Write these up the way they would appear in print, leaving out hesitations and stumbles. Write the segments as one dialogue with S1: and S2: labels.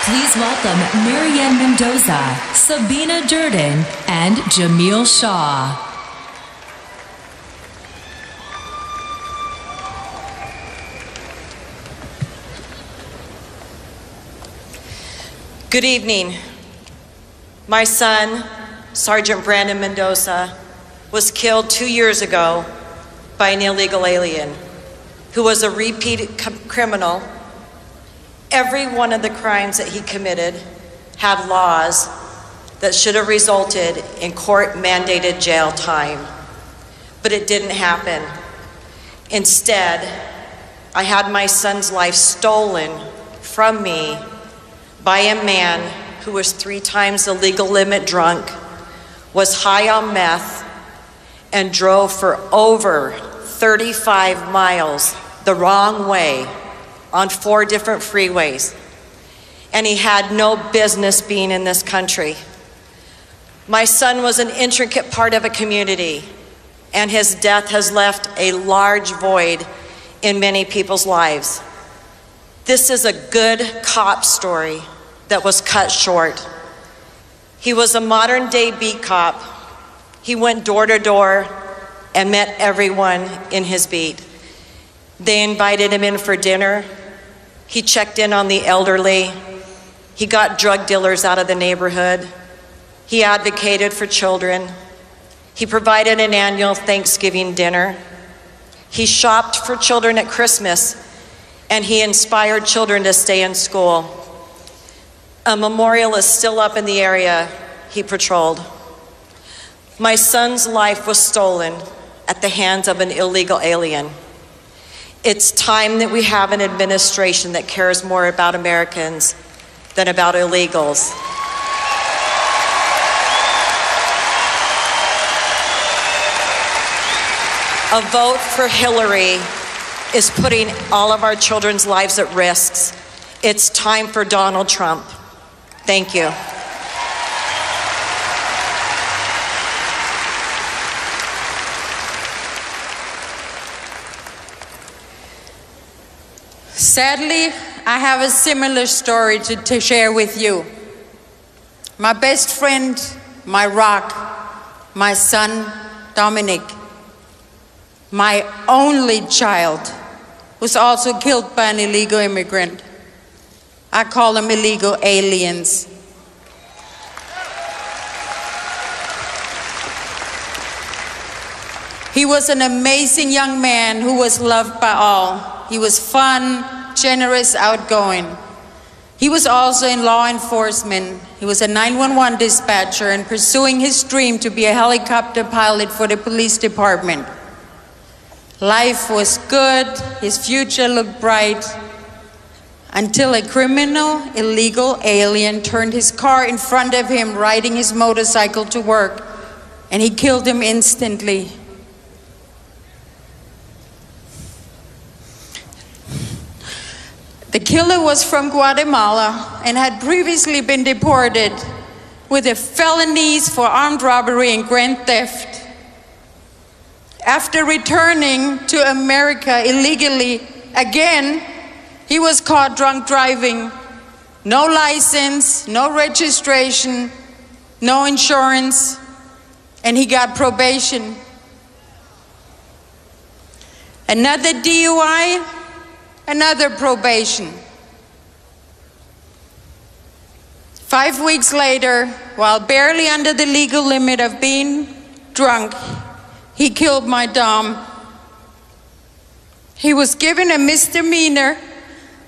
S1: Please welcome Ann Mendoza, Sabine Durden, and Jamiel Shaw.
S2: Good evening. My son, Sergeant Brandon Mendoza, was killed 2 years ago by an illegal alien who was a repeat criminal. Every one of the crimes that he committed had laws that should have resulted in court-mandated jail time, but it didn't happen. Instead, I had my son's life stolen from me by a man who was 3 times the legal limit drunk, was high on meth, and drove for over 35 miles the wrong way on 4 different freeways. And he had no business being in this country. My son was an intricate part of a community, and his death has left a large void in many people's lives. This is a good cop story that was cut short. He was a modern-day beat cop. He went door to door and met everyone in his beat. They invited him in for dinner. He checked in on the elderly. He got drug dealers out of the neighborhood. He advocated for children. He provided an annual Thanksgiving dinner. He shopped for children at Christmas, and he inspired children to stay in school. A memorial is still up in the area he patrolled. My son's life was stolen at the hands of an illegal alien. It's time that we have an administration that cares more about Americans than about illegals. A vote for Hillary is putting all of our children's lives at risk. It's time for Donald Trump. Thank you.
S3: Sadly, I have a similar story to share with you. My best friend, my rock, my son, Dominic, my only child, was also killed by an illegal immigrant. I call them illegal aliens. He was an amazing young man who was loved by all. He was fun, generous, outgoing. He was also in law enforcement. He was a 911 dispatcher and pursuing his dream to be a helicopter pilot for the police department. Life was good, his future looked bright, until a criminal, illegal alien turned his car in front of him riding his motorcycle to work, and he killed him instantly. The killer was from Guatemala and had previously been deported with the felonies for armed robbery and grand theft. After returning to America illegally again, he was caught drunk driving. No license, no registration, no insurance, and he got probation. Another DUI, another probation. 5 weeks later, while barely under the legal limit of being drunk, he killed my Dom. He was given a misdemeanor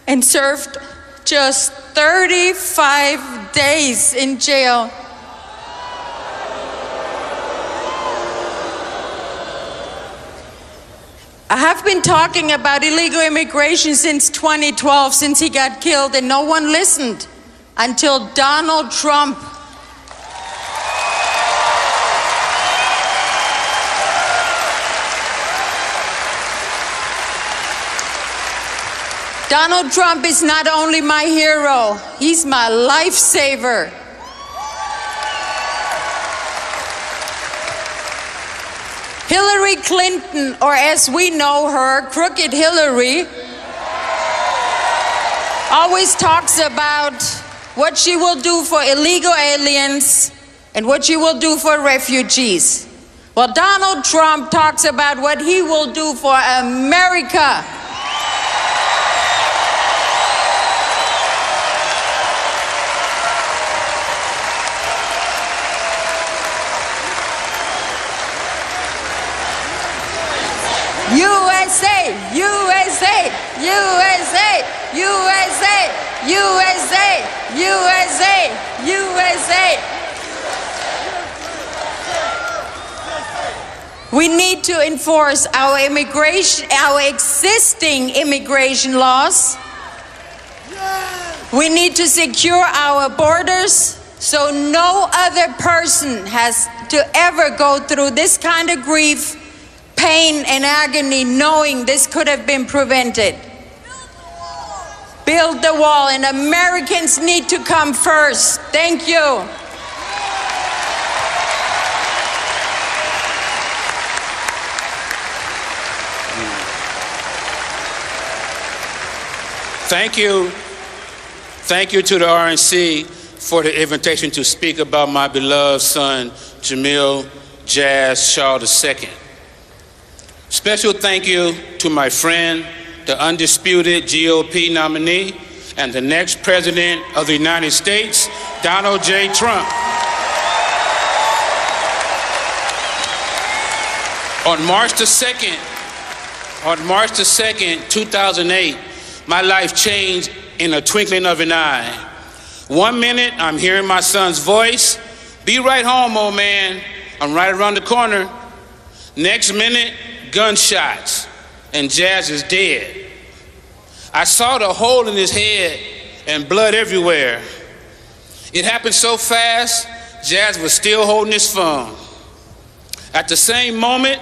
S3: and served just 35 days in jail. I have been talking about illegal immigration since 2012, since he got killed, and no one listened until Donald Trump. Donald Trump is not only my hero, he's my lifesaver. Hillary Clinton, or as we know her, Crooked Hillary, always talks about what she will do for illegal aliens and what she will do for refugees. Well, Donald Trump talks about what he will do for America. USA, USA, USA, USA, USA, USA, USA. We need to enforce our existing immigration laws. We need to secure our borders so no other person has to ever go through this kind of grief, pain, and agony, knowing this could have been prevented. Build the wall, and Americans need to come first. Thank you.
S4: Thank you. Thank you to the RNC for the invitation to speak about my beloved son, Jamiel Jazz Shaw II. Special thank you to my friend, the undisputed GOP nominee and the next president of the United States, Donald J. Trump. On March the 2nd, 2008, my life changed in a twinkling of an eye. 1 minute, I'm hearing my son's voice. Be right home, old man. I'm right around the corner. Next minute, gunshots, and Jazz is dead. I saw the hole in his head and blood everywhere. It happened so fast, Jazz was still holding his phone. At the same moment,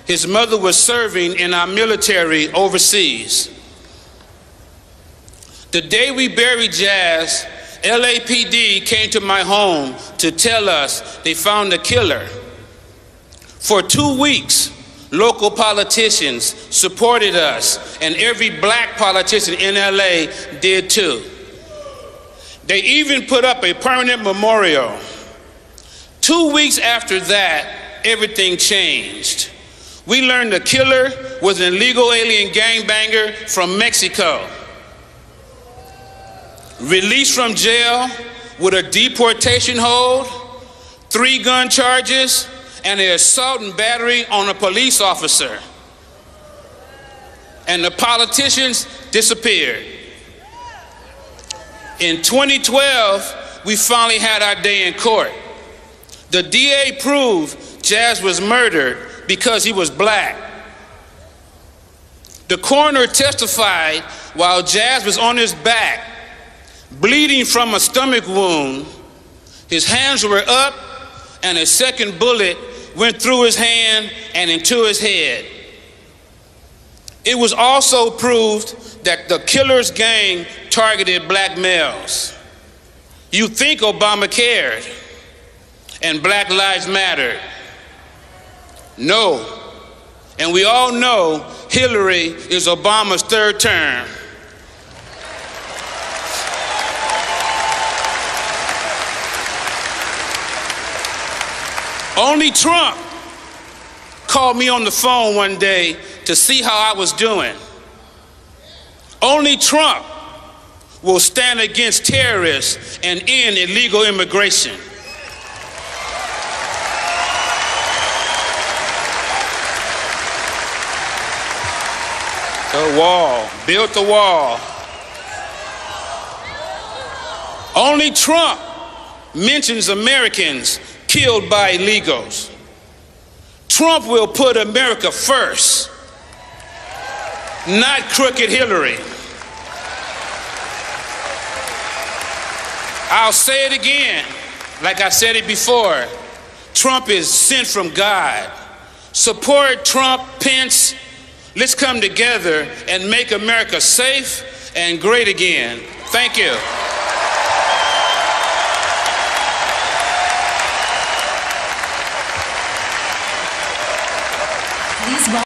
S4: his mother was serving in our military overseas. The day we buried Jazz, LAPD came to my home to tell us they found the killer. For 2 weeks, local politicians supported us, and every black politician in LA did too. They even put up a permanent memorial. 2 weeks after that, everything changed. We learned the killer was an illegal alien gangbanger from Mexico. Released from jail with a deportation hold, 3 gun charges, and an assault and battery on a police officer. And the politicians disappeared. In 2012, we finally had our day in court. The DA proved Jazz was murdered because he was black. The coroner testified while Jazz was on his back, bleeding from a stomach wound. His hands were up, and a second bullet went through his hand and into his head. It was also proved that the killer's gang targeted black males. You think Obama cared and Black Lives Mattered. No. And we all know Hillary is Obama's 3rd term. Only Trump called me on the phone one day to see how I was doing. Only Trump will stand against terrorists and end illegal immigration. The wall, built the wall. Only Trump mentions Americans killed by illegals. Trump will put America first, not crooked Hillary. I'll say it again, like I said it before. Trump is sent from God. Support Trump, Pence. Let's come together and make America safe and great again. Thank you.